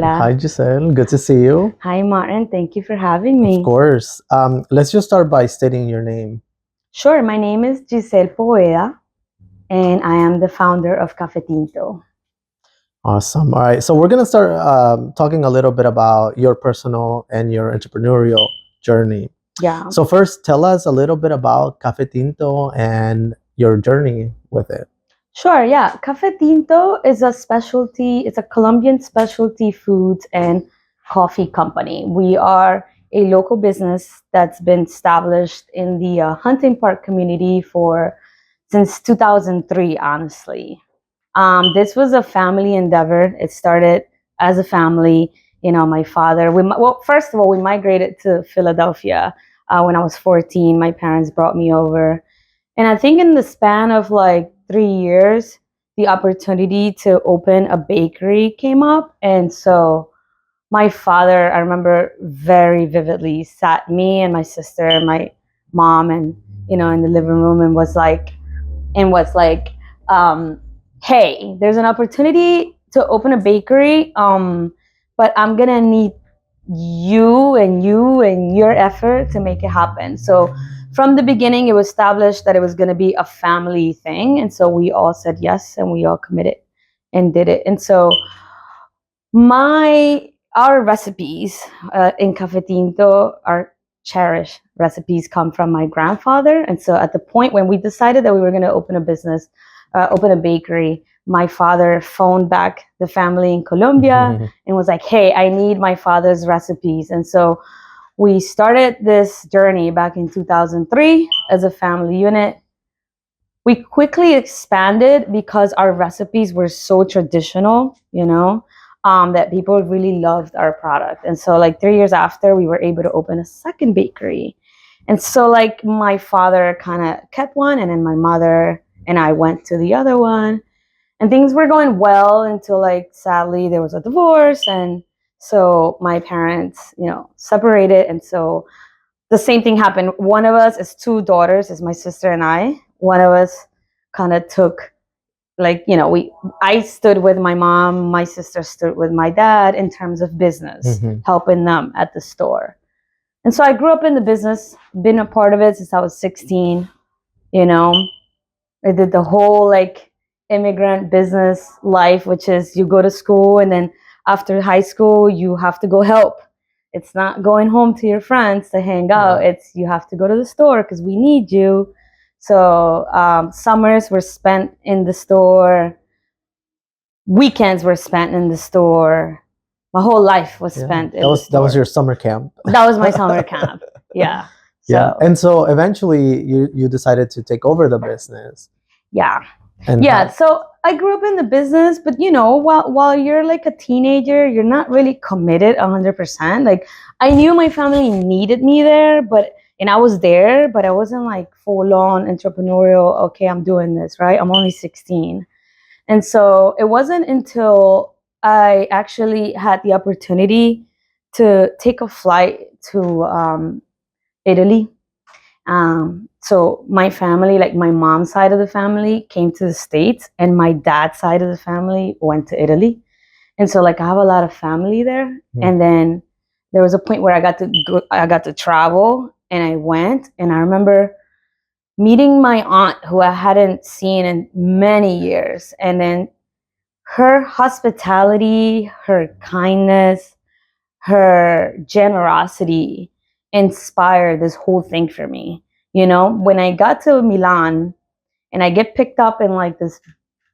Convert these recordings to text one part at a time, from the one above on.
Hola. Hi, Gisselle. Good to see you. Hi, Martin. Thank you for having me. Of course. Let's just start by stating your name. Sure. My name is Gisselle Poveda, and I am the founder of Café Tinto. Awesome. All right. So we're going to start talking a little bit about your personal and your entrepreneurial journey. Yeah. So first, tell us a little bit about Café Tinto and your journey with it. Sure. Yeah. Café Tinto is a specialty. It's a Colombian specialty foods and coffee company. We are a local business that's been established in the Hunting Park community since 2003. Honestly. This was a family endeavor. It started as a family. You know, my father, first of all, we migrated to Philadelphia when I was 14. My parents brought me over. And I think in the span of like 3 years, the opportunity to open a bakery came up. And so my father, I remember very vividly, sat me and my sister and my mom and, in the living room and was like, hey, there's an opportunity to open a bakery, but I'm gonna need you and your effort to make it happen. So from the beginning, it was established that it was gonna be a family thing, and so we all said yes, and we all committed and did it. And so our recipes in Café Tinto, our cherished recipes, come from my grandfather. And so at the point when we decided that we were going to open a business, open a bakery, my father phoned back the family in Colombia and was like, hey, I need my father's recipes. And so we started this journey back in 2003 as a family unit. We quickly expanded because our recipes were so traditional, that people really loved our product. And so like 3 years after, we were able to open a second bakery. And so like my father kind of kept one, and then my mother and I went to the other one. And things were going well until like sadly there was a divorce. And so my parents, separated. And so the same thing happened. One of us is two daughters, is my sister and I. One of us kind of took, I stood with my mom, my sister stood with my dad in terms of business, helping them at the store. And so I grew up in the business, been a part of it since I was 16. I did the whole immigrant business life, which is you go to school and then after high school, you have to go help. It's not going home to your friends to hang out. It's you have to go to the store because we need you. So summers were spent in the store. Weekends were spent in the store. My whole life was spent in the store. That was your summer camp. That was my summer camp. Yeah. Yeah. And so eventually you decided to take over the business. Yeah. So I grew up in the business, but while you're like a teenager, you're not really committed 100%. Like I knew my family needed me there, and I was there, but I wasn't like full on entrepreneurial. Okay, I'm doing this, right? I'm only 16. And so it wasn't until I actually had the opportunity to take a flight to Italy. So my family, like my mom's side of the family, came to the States, and my dad's side of the family went to Italy. And so like I have a lot of family there. And then there was a point where I got to travel, and I went, and I remember meeting my aunt who I hadn't seen in many years. And then her hospitality, her kindness, her generosity inspired this whole thing for me. When I got to Milan and I get picked up in like this,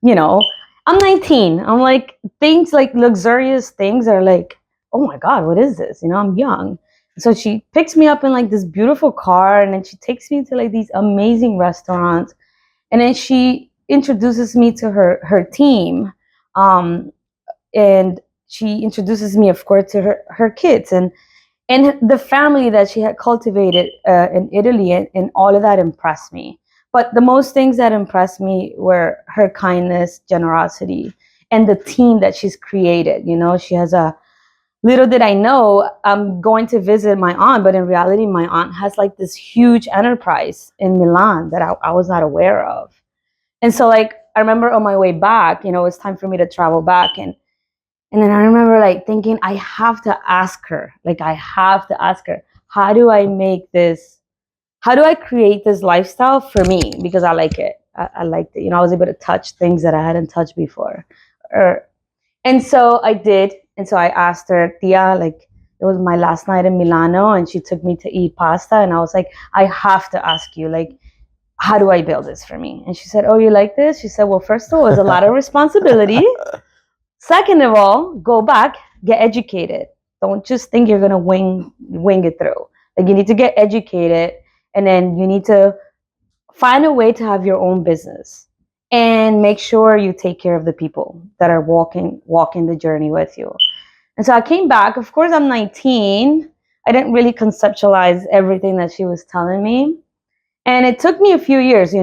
I'm 19. I'm like, things like luxurious things are like, oh my God, what is this? I'm young. So she picks me up in like this beautiful car, and then she takes me to like these amazing restaurants. And then she introduces me to her team. And she introduces me, of course, to her kids and the family that she had cultivated in Italy, and all of that impressed me. But the most things that impressed me were her kindness, generosity, and the team that she's created. She has little did I know, I'm going to visit my aunt, but in reality, my aunt has like this huge enterprise in Milan that I was not aware of. And so like, I remember on my way back, it's time for me to travel back, and And then I remember like thinking, I have to ask her, how do I make this, how do I create this lifestyle for me? Because I like it. I liked it. I was able to touch things that I hadn't touched before. And so I did. And so I asked her, Tia, like, it was my last night in Milano, and she took me to eat pasta. And I was like, I have to ask you, like, how do I build this for me? And she said, oh, you like this? She said, well, first of all, it's a lot of responsibility. Second of all, go back, get educated. Don't just think you're going to wing it through. Like, you need to get educated, and then you need to find a way to have your own business and make sure you take care of the people that are walking the journey with you. And so I came back. Of course, I'm 19. I didn't really conceptualize everything that she was telling me. And it took me a few years,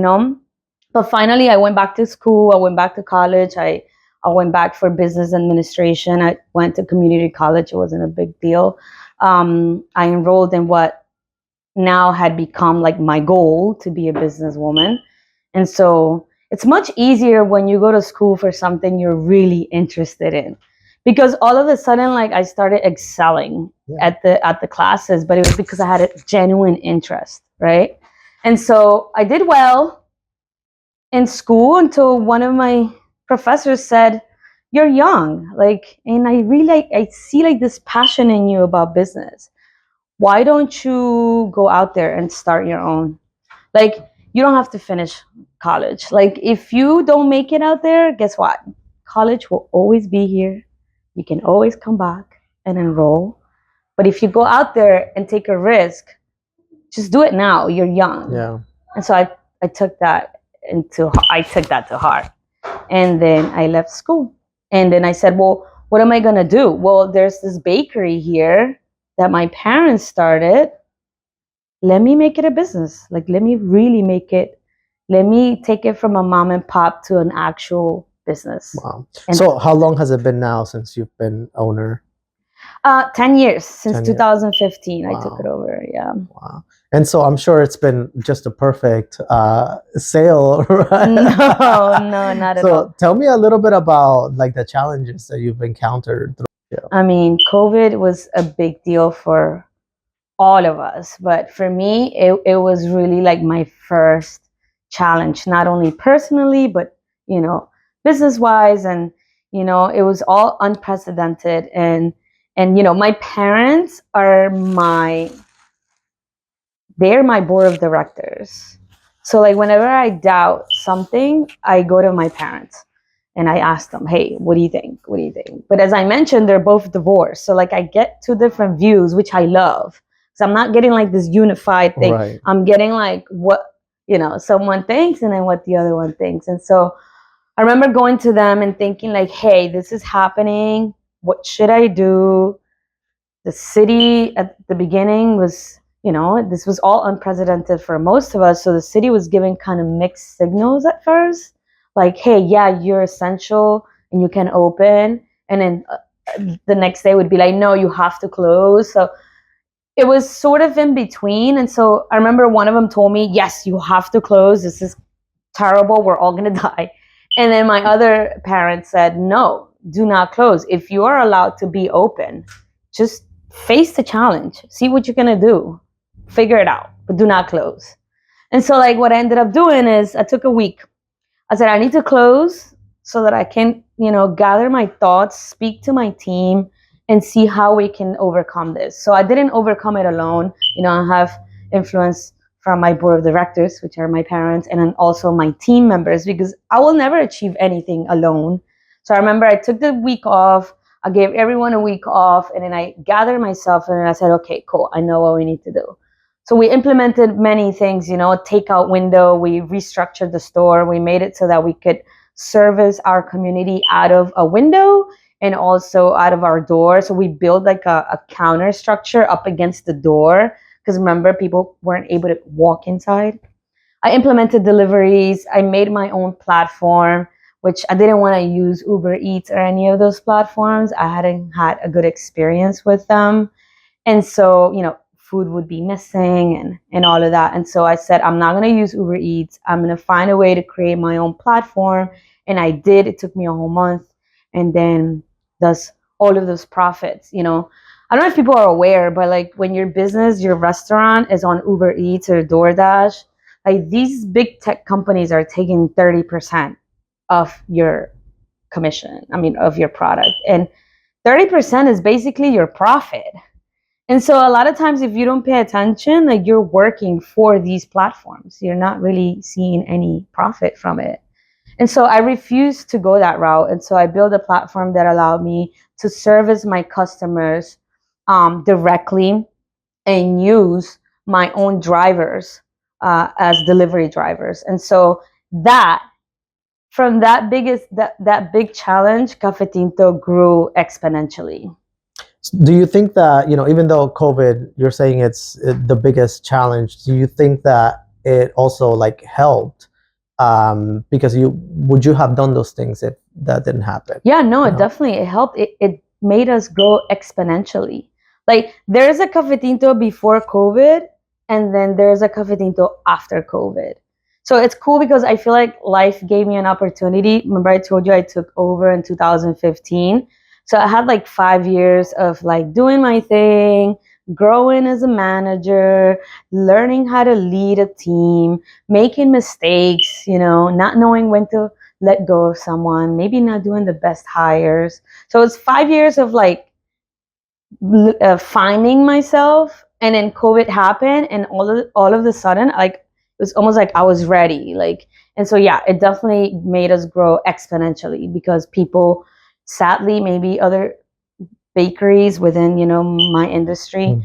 But finally, I went back to school. I went back to college. I went back for business administration. I went to community college. It wasn't a big deal. I enrolled in what now had become like my goal, to be a businesswoman. And so it's much easier when you go to school for something you're really interested in, because all of a sudden, like, I started excelling at the classes, but it was because I had a genuine interest, right? And so I did well in school until one of my professors said, you're young, like, and I see like this passion in you about business. Why don't you go out there and start your own? Like, you don't have to finish college. Like, if you don't make it out there, guess what? College will always be here. You can always come back and enroll. But if you go out there and take a risk, just do it now. You're young. Yeah. And so I took that to heart. And then I left school. And then I said, well, what am I going to do? Well, there's this bakery here that my parents started. Let me make it a business. Like, let me really make it. Let me take it from a mom and pop to an actual business. Wow. So how long has it been now since you've been owner? 10 years, since 10 years. 2015. Wow. I took it over. Yeah. Wow. And so I'm sure it's been just a perfect sale, right? No, not at all. So tell me a little bit about like the challenges that you've encountered. I mean, COVID was a big deal for all of us, but for me, it was really like my first challenge, not only personally, but, business wise. And, it was all unprecedented. And, my parents are they're my board of directors. So like, whenever I doubt something, I go to my parents and I ask them, hey, what do you think? What do you think? But as I mentioned, they're both divorced. So like, I get two different views, which I love. So I'm not getting like this unified thing. Right. I'm getting like what, someone thinks and then what the other one thinks. And so I remember going to them and thinking like, hey, this is happening. What should I do? The city at the beginning was, this was all unprecedented for most of us. So the city was giving kind of mixed signals at first. Like, hey, yeah, you're essential and you can open. And then the next day would be like, no, you have to close. So it was sort of in between. And so I remember one of them told me, yes, you have to close. This is terrible. We're all going to die. And then my other parents said, no, do not close. If you are allowed to be open, just face the challenge. See what you're going to do. Figure it out, but do not close. And so like, what I ended up doing is I took a week. I said, I need to close so that I can, gather my thoughts, speak to my team, and see how we can overcome this. So I didn't overcome it alone. I have influence from my board of directors, which are my parents, and then also my team members, because I will never achieve anything alone. So I remember I took the week off. I gave everyone a week off, and then I gathered myself and I said, okay, cool. I know what we need to do. So we implemented many things, takeout window. We restructured the store. We made it so that we could service our community out of a window and also out of our door. So we built like a counter structure up against the door, because remember, people weren't able to walk inside. I implemented deliveries. I made my own platform, which I didn't want to use Uber Eats or any of those platforms. I hadn't had a good experience with them. And so, food would be missing and all of that. And so I said, I'm not going to use Uber Eats. I'm going to find a way to create my own platform. And I did. It took me a whole month. And then does all of those profits. I don't know if people are aware, but like when your business, your restaurant is on Uber Eats or DoorDash, like these big tech companies are taking 30% of your commission, of your product. And 30% is basically your profit. And so a lot of times if you don't pay attention, like you're working for these platforms, you're not really seeing any profit from it. And so I refused to go that route. And so I built a platform that allowed me to service my customers directly and use my own drivers as delivery drivers. And so that from that big challenge, Café Tinto grew exponentially. Do you think that, even though COVID, you're saying it's the biggest challenge, do you think that it also like helped? Because would you have done those things if that didn't happen? Yeah, no, it definitely, it helped. It made us grow exponentially. Like there's a Café Tinto before COVID, and then there's a Café Tinto after COVID. So it's cool because I feel like life gave me an opportunity. Remember I told you I took over in 2015. So I had like 5 years of like doing my thing, growing as a manager, learning how to lead a team, making mistakes, not knowing when to let go of someone, maybe not doing the best hires. So it's 5 years of like finding myself. And then COVID happened, and all of the sudden, like it was almost like I was ready. Like, and so yeah, it definitely made us grow exponentially because people, sadly, maybe other bakeries within my industry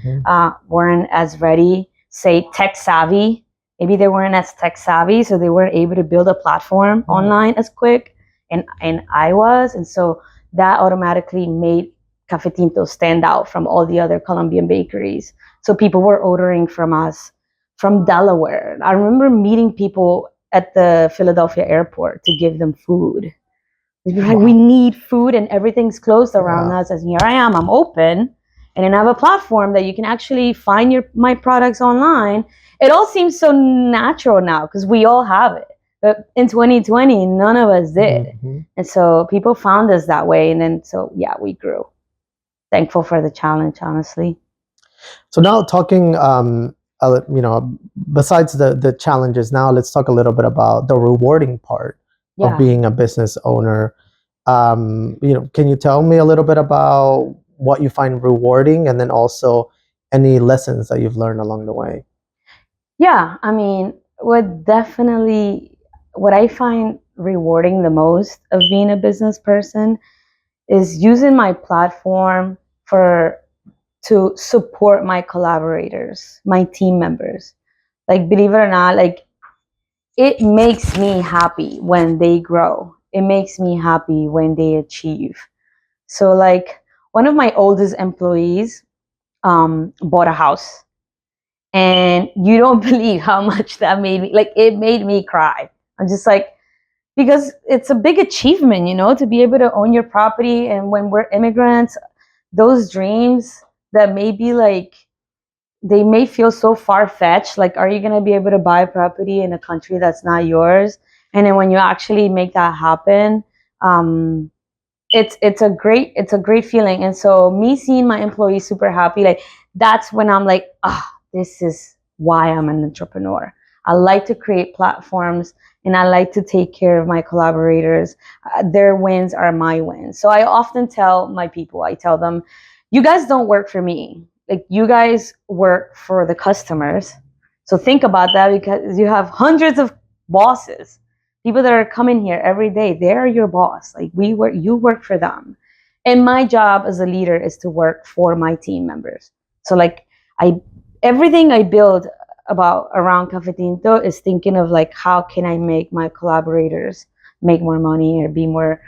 weren't as ready, say tech savvy. Maybe they weren't as tech savvy, so they weren't able to build a platform online as quick, and I was. And so that automatically made Café Tinto stand out from all the other Colombian bakeries. So people were ordering from us from Delaware. I remember meeting people at the Philadelphia airport to give them food. They'd be like, we need food and everything's closed around us. And here I am, I'm open. And then I have a platform that you can actually find my products online. It all seems so natural now because we all have it. But in 2020, none of us did. And so people found us that way. And then, so yeah, we grew. Thankful for the challenge, honestly. So now talking, besides the challenges, now let's talk a little bit about the rewarding part of being a business owner. Can you tell me a little bit about what you find rewarding, and then also any lessons that you've learned along the way? Yeah, what I find rewarding the most of being a business person is using my platform to support my collaborators, my team members. Like, believe it or not, like it makes me happy when they grow. It makes me happy when they achieve. So like one of my oldest employees bought a house, and you don't believe how much that made me, like it made me cry. I'm just like, because it's a big achievement, to be able to own your property. And when we're immigrants, those dreams that may be like, they may feel so far-fetched, like are you going to be able to buy property in a country that's not yours? And then when you actually make that happen, it's a great feeling. And so me seeing my employees super happy, like that's when I'm like, this is why I'm an entrepreneur. I like to create platforms, and I like to take care of my collaborators. Their wins are my wins. So I often tell my people, I tell them, you guys don't work for me. Like you guys work for the customers. So think about that, because you have hundreds of bosses, people that are coming here every day. They're your boss. Like you work for them. And my job as a leader is to work for my team members. So like everything I build around Café Tinto is thinking of like, how can I make my collaborators make more money, or be more,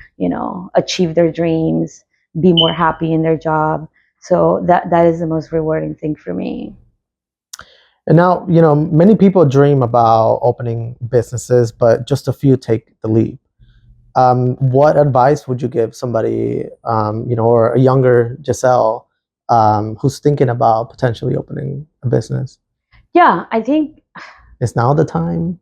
achieve their dreams, be more happy in their job. So that is the most rewarding thing for me. And now, many people dream about opening businesses, but just a few take the leap. What advice would you give somebody, or a younger Gisselle, who's thinking about potentially opening a business? Yeah, I think is now the time.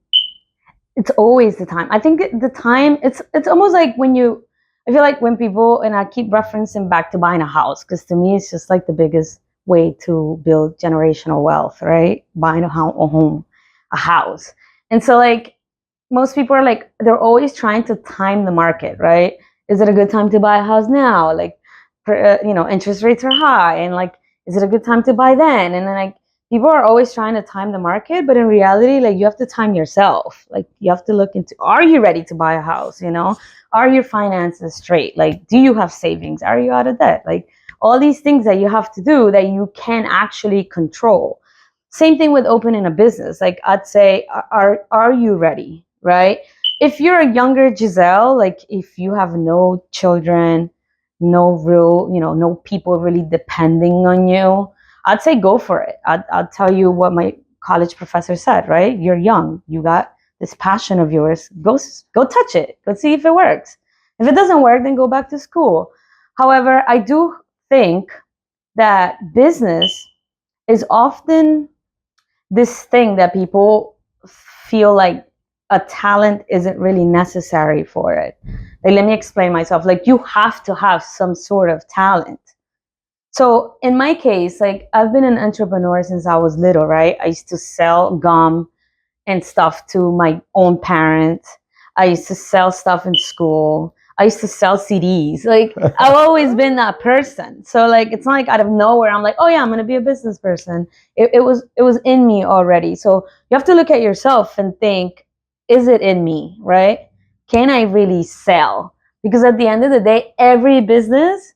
It's always the time. I think the time, it's almost like when you I feel like when people, and I keep referencing back to buying a house, because to me it's just like the biggest way to build generational wealth, right? Buying a home, a house. And so like most people are like, they're always trying to time the market, right? Is it a good time to buy a house now? Like, interest rates are high, and like, is it a good time to buy then? And then like, people are always trying to time the market, but in reality, like, you have to time yourself. Like, you have to look into, are you ready to buy a house? Are your finances straight? Like, do you have savings? Are you out of debt? Like, all these things that you have to do that you can actually control. Same thing with opening a business. Like, I'd say, are you ready? Right? If you're a younger Gisselle, like if you have no children, no real, no people really depending on you, I'd say go for it. I'll tell you what my college professor said, right? You're young. You got this passion of yours. Go touch it. Go see if it works. If it doesn't work, then go back to school. However, I do think that business is often this thing that people feel like a talent isn't really necessary for it. Like, let me explain myself. Like, you have to have some sort of talent. So in my case, like, I've been an entrepreneur since I was little, right? I used to sell gum and stuff to my own parents. I used to sell stuff in school. I used to sell CDs. Like, I've always been that person. So like, it's not like out of nowhere I'm like, oh yeah, I'm gonna be a business person. It was in me already. So you have to look at yourself and think, is it in me, right? Can I really sell? Because at the end of the day, every business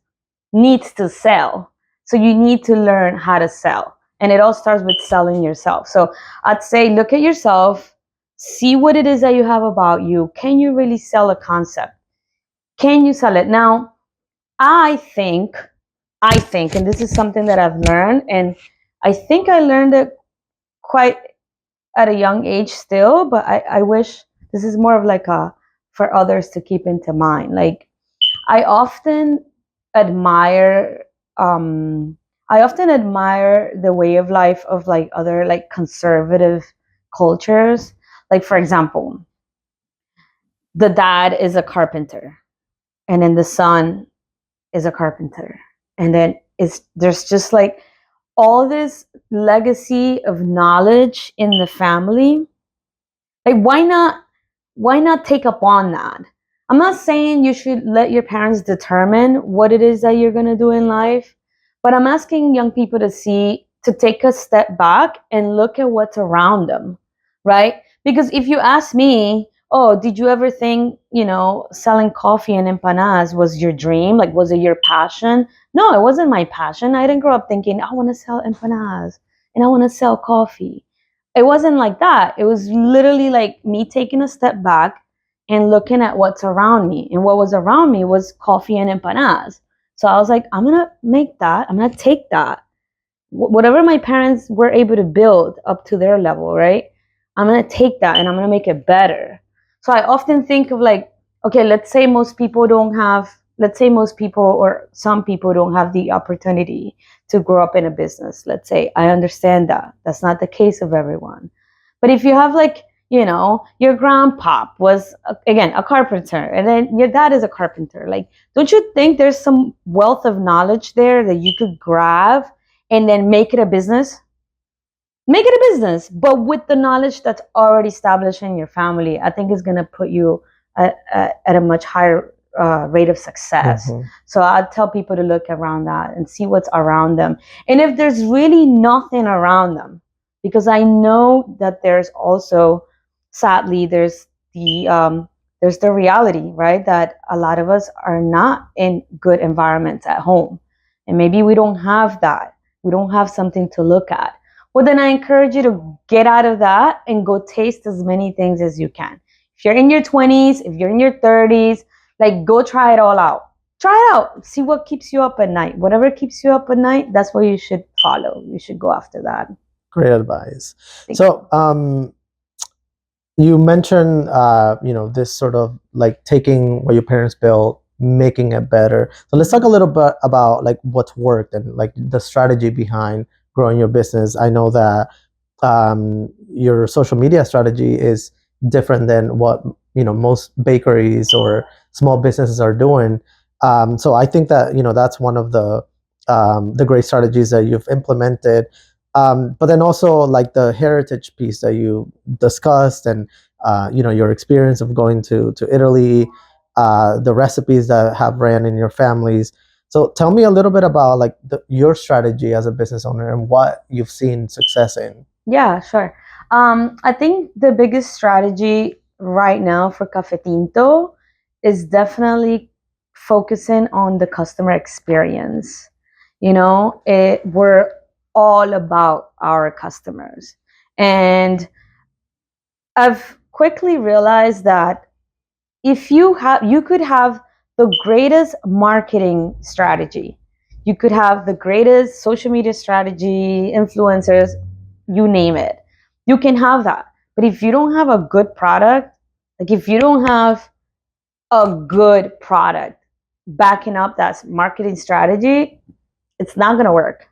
needs to sell. So you need to learn how to sell. And it all starts with selling yourself. So I'd say, look at yourself, see what it is that you have about you. Can you really sell a concept? Can you sell it? Now, I think, and this is something that I've learned, and I think I learned it quite at a young age still, but I wish this is more of like for others to keep into mind. Like, I often admire the way of life of like other like conservative cultures. Like, for example, the dad is a carpenter, and then the son is a carpenter, and then there's just like all this legacy of knowledge in the family. Like, why not take up on that? I'm not saying you should let your parents determine what it is that you're going to do in life, but I'm asking young people to take a step back and look at what's around them, right? Because if you ask me, oh, did you ever think, selling coffee and empanadas was your dream? Like, was it your passion? No, it wasn't my passion. I didn't grow up thinking, I want to sell empanadas and I want to sell coffee. It wasn't like that. It was literally like me taking a step back and looking at what's around me. And what was around me was coffee and empanadas. So I was like, I'm going to make that. I'm going to take that. Whatever my parents were able to build up to their level, right? I'm going to take that and I'm going to make it better. So I often think of like, okay, let's say most people or some people don't have the opportunity to grow up in a business. Let's say, I understand that. That's not the case of everyone. But if you have like, your grandpa was, again, a carpenter, and then your dad is a carpenter. Like, don't you think there's some wealth of knowledge there that you could grab and then make it a business? Make it a business, but with the knowledge that's already established in your family. I think is going to put you at a much higher rate of success. Mm-hmm. So I'd tell people to look around that and see what's around them. And if there's really nothing around them, because I know that there's also, sadly, there's the reality, right? That a lot of us are not in good environments at home. And maybe we don't have that. We don't have something to look at. Well, then I encourage you to get out of that and go taste as many things as you can. If you're in your 20s, if you're in your 30s, like, go try it all out. Try it out. See what keeps you up at night. Whatever keeps you up at night, that's what you should follow. You should go after that. Great advice. So, you mentioned, this sort of like taking what your parents built, making it better. So let's talk a little bit about like what's worked and like the strategy behind growing your business. I know that your social media strategy is different than what most bakeries or small businesses are doing. So I think that that's one of the great strategies that you've implemented. But then also like the heritage piece that you discussed, and your experience of going to Italy, the recipes that have ran in your families. So tell me a little bit about like your strategy as a business owner and what you've seen success in. Yeah, sure. I think the biggest strategy right now for Café Tinto is definitely focusing on the customer experience. We're all about our customers. And I've quickly realized that if you could have the greatest marketing strategy, you could have the greatest social media strategy, influencers, you name it, you can have that. But if you don't have a good product, like if you don't have a good product backing up that marketing strategy, it's not going to work.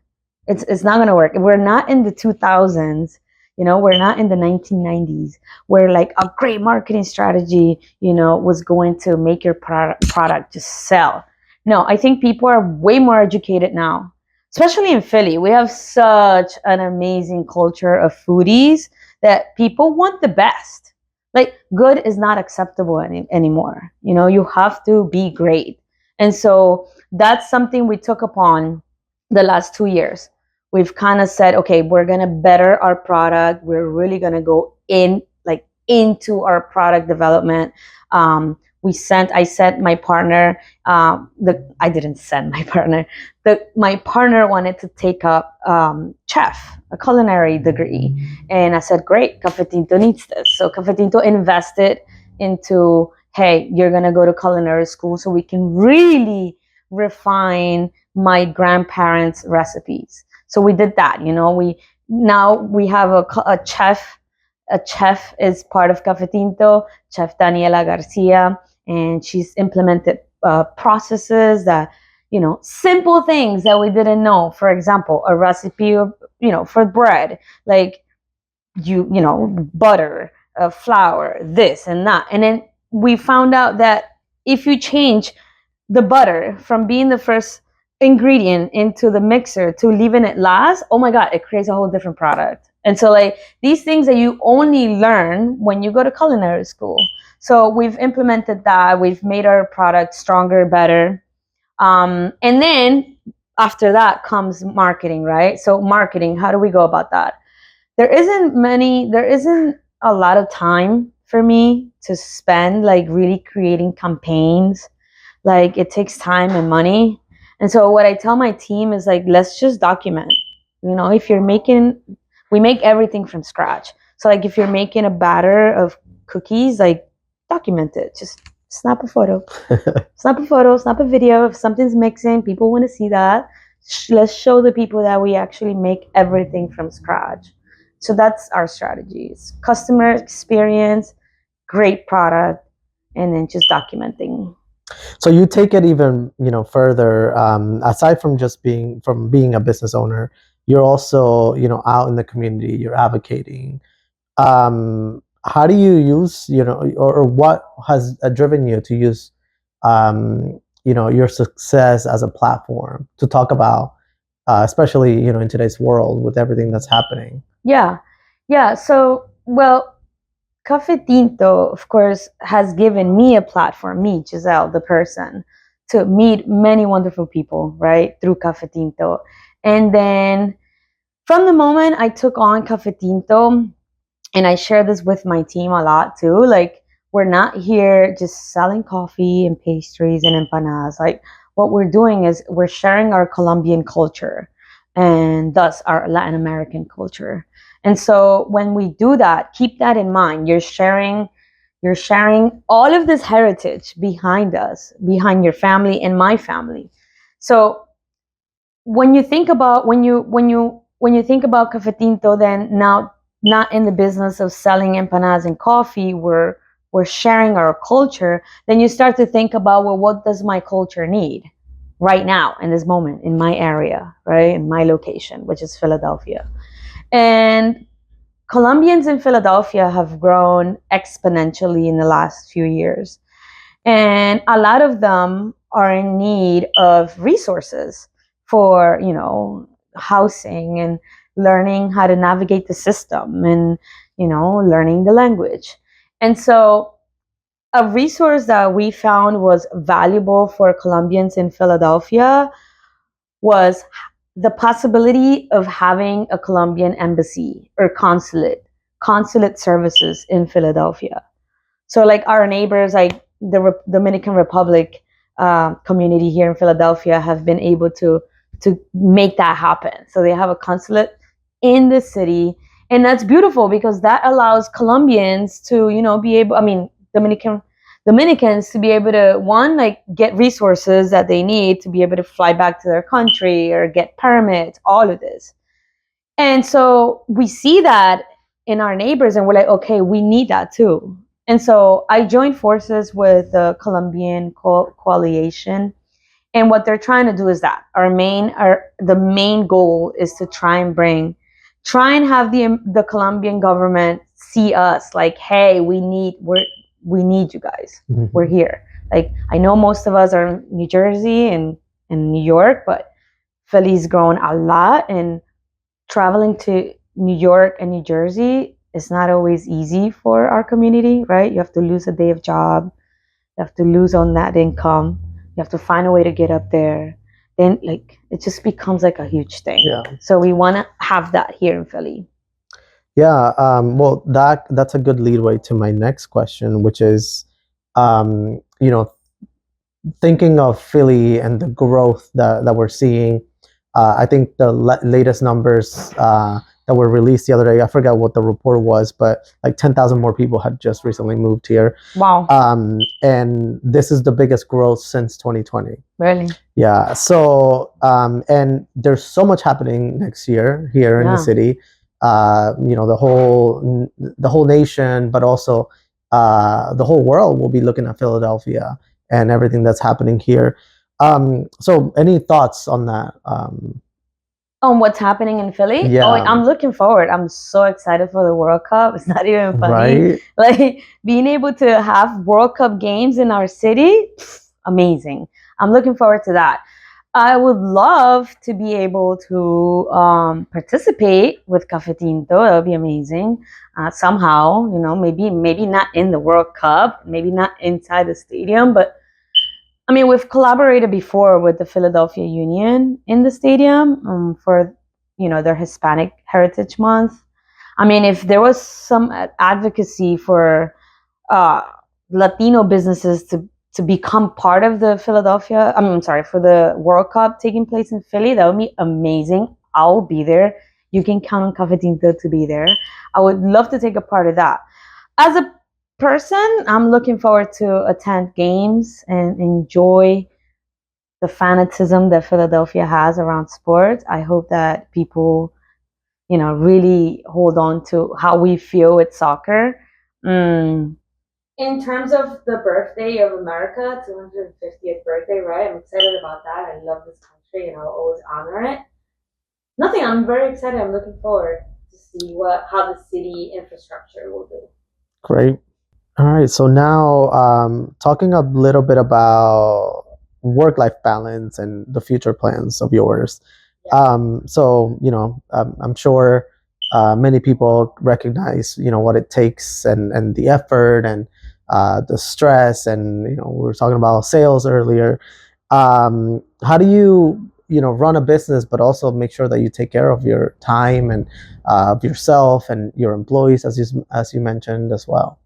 It's not going to work. We're not in the 2000s, we're not in the 1990s where like a great marketing strategy, was going to make your product just sell. No, I think people are way more educated now, especially in Philly. We have such an amazing culture of foodies that people want the best. Like good is not acceptable anymore. You have to be great. And so that's something we took upon the last 2 years. We've kind of said, okay, we're going to better our product. We're really going to go into our product development. I sent my partner, I didn't send my partner, my partner wanted to take up chef, a culinary degree. And I said, great, Café Tinto needs this. So Café Tinto invested into, hey, you're going to go to culinary school so we can really refine my grandparents' recipes. So we did that. We have a chef. A chef is part of Café Tinto, Chef Daniela Garcia, and she's implemented processes that, simple things that we didn't know. For example, a recipe, for bread, like butter, flour, this and that. And then we found out that if you change the butter from being the first ingredient into the mixer to leaving it last, oh my God, it creates a whole different product. And so like these things that you only learn when you go to culinary school. So we've implemented that. We've made our product stronger, better. And then after that comes marketing, right? So marketing, how do we go about that? There isn't a lot of time for me to spend like really creating campaigns. Like it takes time and money. And so what I tell my team is like, let's just document. If we make everything from scratch. So like if you're making a batter of cookies, like document it. Just snap a photo, snap a video. If something's mixing, people want to see that. Let's show the people that we actually make everything from scratch. So that's our strategies: customer experience, great product, and then just documenting. So you take it even further. Aside from just being a business owner, you're also out in the community. You're advocating. How do you use or what has driven you to use your success as a platform to talk about, especially in today's world with everything that's happening? Yeah. So well, Café Tinto, of course, has given me a platform, me, Gisselle, the person, to meet many wonderful people, right, through Café Tinto. And then from the moment I took on Café Tinto, and I share this with my team a lot too, like we're not here just selling coffee and pastries and empanadas. Like what we're doing is we're sharing our Colombian culture and thus our Latin American culture. And so when we do that, keep that in mind. You're sharing all of this heritage behind us, behind your family and my family. So when you think about Café Tinto, then now not in the business of selling empanadas and coffee, we're sharing our culture. Then you start to think about, well, what does my culture need right now in this moment in my area, right, in my location, which is Philadelphia. And Colombians in Philadelphia have grown exponentially in the last few years. And a lot of them are in need of resources for, housing and learning how to navigate the system and, learning the language. And so a resource that we found was valuable for Colombians in Philadelphia was the possibility of having a Colombian embassy or consulate services in Philadelphia. So like our neighbors, like the Dominican Republic community here in Philadelphia, have been able to make that happen. So they have a consulate in the city, and that's beautiful because that allows Colombians to, be able. I mean, Dominicans to be able to, one, like get resources that they need to be able to fly back to their country or get permits, all of this. And so we see that in our neighbors, and we're like, okay, we need that too. And so I joined forces with the Colombian coalition, and what they're trying to do is that the main goal is to try and have the Colombian government see us like, hey, we need you guys. Mm-hmm. We're here. Like, I know most of us are in New Jersey and New York, but Philly's grown a lot, and traveling to New York and New Jersey is not always easy for our community, right? You have to lose a day of job. You have to lose on that income. You have to find a way to get up there. Then, like, it just becomes like a huge thing. Yeah. So we want to have that here in Philly. Yeah. Well, that's a good leadway to my next question, which is, thinking of Philly and the growth that we're seeing. I think the latest numbers that were released the other day, I forgot what the report was, but like 10,000 more people had just recently moved here. Wow. And this is the biggest growth since 2020. Really? Yeah. So, and there's so much happening next year here in the city. The whole nation, but also the whole world will be looking at Philadelphia and everything that's happening here. So any thoughts on that? On what's happening in Philly? Yeah. Oh, I'm looking forward. I'm so excited for the World Cup. It's not even funny. Right? Like, being able to have World Cup games in our city, amazing. I'm looking forward to that. I would love to be able to participate with Café Tinto. That would be amazing. Somehow, maybe not in the World Cup, maybe not inside the stadium, but I mean, we've collaborated before with the Philadelphia Union in the stadium for, their Hispanic Heritage Month. I mean, if there was some advocacy for Latino businesses to become part of the for the World Cup taking place in Philly, that would be amazing. I'll be there. You can count on Café Tinto to be there. I would love to take a part of that. As a person, I'm looking forward to attend games and enjoy the fanatism that Philadelphia has around sports. I hope that people, really hold on to how we feel with soccer. In terms of the birthday of America, 250th birthday, right? I'm excited about that. I love this country and I'll always honor it. Nothing, I'm very excited. I'm looking forward to see how the city infrastructure will do. Great. All right. So now talking a little bit about work-life balance and the future plans of yours. Yeah. I'm sure many people recognize, what it takes and the effort and the stress. And, we were talking about sales earlier. How do you, run a business, but also make sure that you take care of your time and of yourself and your employees, as you mentioned as well?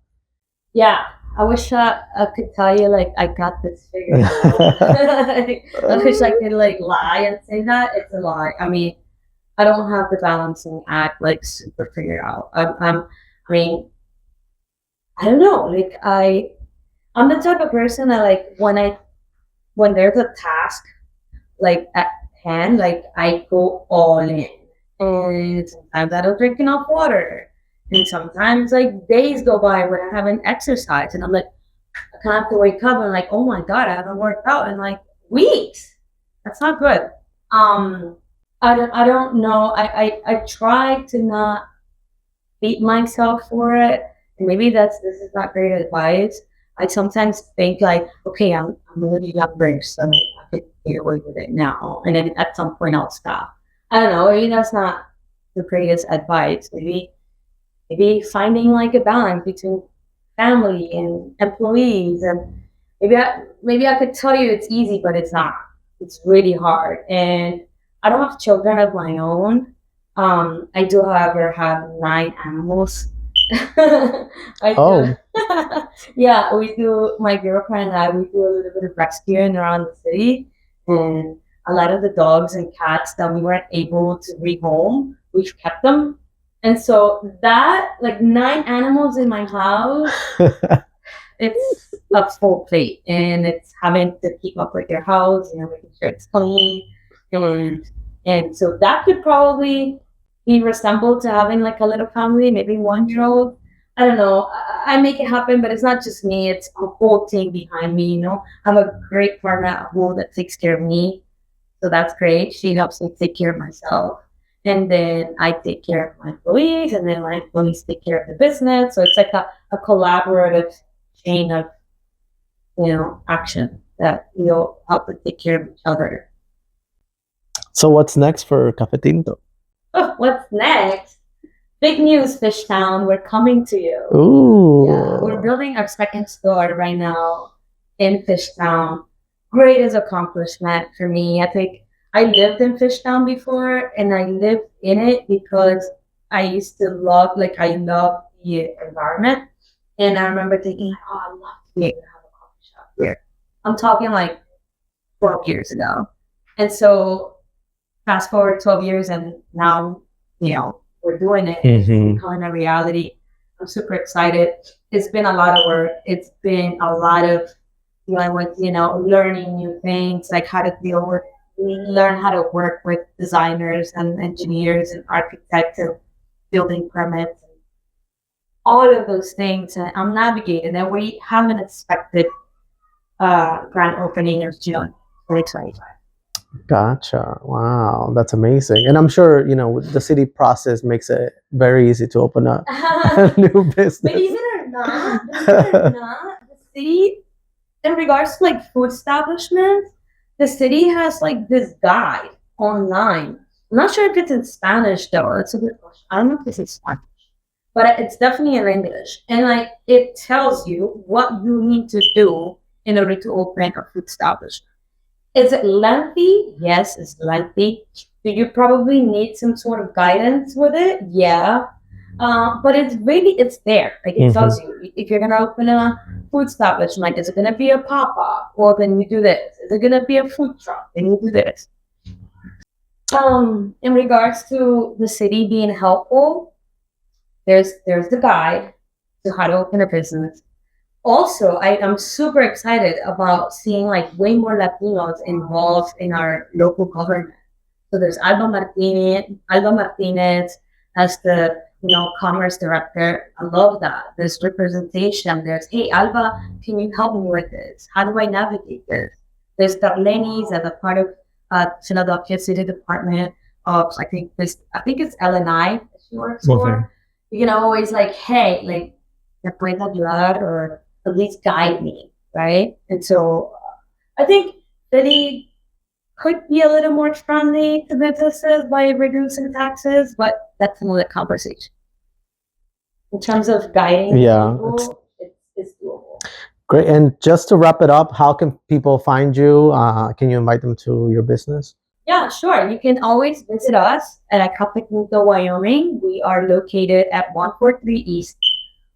Yeah, I wish I could tell you like I got this figured out. I wish I could like lie and say that. It's a lie. I mean, I don't have the balancing act like super figured out. I don't know. Like I'm the type of person that like when there's a task like at hand, like I go all in. And sometimes I don't drink enough water. And sometimes like days go by when I haven't exercised and I'm like, I kind of have to wake up and like, oh my God, I haven't worked out in like weeks. That's not good. I don't know. I try to not beat myself for it. And maybe this is not great advice. I sometimes think like, okay, I'm really younger, so I could get away with it now. And then at some point I'll stop. I don't know, maybe that's not the greatest advice. Maybe finding like a balance between family and employees, and maybe I could tell you it's easy, but it's not. It's really hard. And I don't have children of my own. I do, however, have 9 animals. I Oh. do. Yeah, we do. My girlfriend and I, we do a little bit of rescuing around the city, and a lot of the dogs and cats that we weren't able to rehome, we've kept them. And so that, like 9 animals in my house, it's a full plate, and it's having to keep up with your house, making sure it's clean, and so that could probably be resembled to having like a little family, maybe 1-year-old. I don't know. I make it happen, but it's not just me; it's a whole team behind me. I have a great partner at home that takes care of me, so that's great. She helps me take care of myself. And then I take care of my employees, and then my employees take care of the business. So it's like a collaborative chain of, action that, help to take care of each other. So what's next for Café Tinto? Oh, what's next? Big news, Fishtown. We're coming to you. Ooh. Yeah, we're building our second store right now in Fishtown. Greatest accomplishment for me. I think I lived in Fishtown before, and I lived in it because I used to love the environment. And I remember thinking, oh, I'd love to be able to have a coffee shop here. I'm talking like 12 years ago. And so fast forward 12 years, and now, we're doing it. It's becoming a reality. I'm super excited. It's been a lot of work. It's been a lot of learning new things, like how to learn how to work with designers and engineers and architects and building permits, and all of those things. And I'm navigating, and we have an expected grand opening in June 2025. Gotcha. Wow, that's amazing. And I'm sure, the city process makes it very easy to open up a new business. Believe it or not, the city, in regards to like food establishments, the city has like this guide online. I'm not sure if it's in Spanish though. That's a good question. I don't know if it's in Spanish, but it's definitely in English. And like it tells you what you need to do in order to open a food establishment. Is it lengthy? Yes, it's lengthy. Do you probably need some sort of guidance with it? Yeah. But it's there. Like it tells you if you're gonna open a food establishment, like is it gonna be a pop-up? Well, then you do this. Is it gonna be a food truck? Then you do this. In regards to the city being helpful, there's the guide to how to open a business. Also, I'm super excited about seeing like way more Latinos involved in our local government. So there's Alba Martinez as the commerce director. I love that. There's representation. There's, hey Alba, can you help me with this? How do I navigate this? There's Darlenis as a part of Philadelphia City Department of I think it's LNI that she works for. You can always like, hey, like me puedes ayudar, or at least guide me, right? And so I think Philly could be a little more friendly to businesses by reducing taxes, but that's another conversation. In terms of guiding people, it's doable. Great. And just to wrap it up, how can people find you? Can you invite them to your business? Yeah, sure. You can always visit us at Café Tinto, Wyoming. We are located at 143 East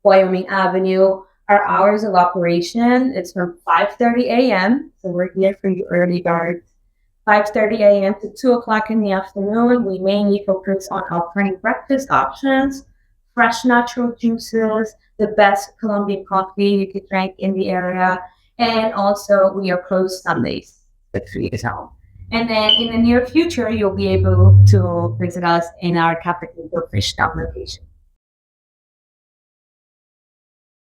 Wyoming Avenue. Our hours of operation is from 5:30 a.m. So we're here for you early birds. 5:30 a.m. to 2 o'clock in the afternoon. We mainly focus on offering breakfast options, fresh natural juices, the best Colombian coffee you could drink in the area. And also we are closed Sundays. That's for you to know. And then in the near future, you'll be able to visit us in our Café Tinto Fishtown location.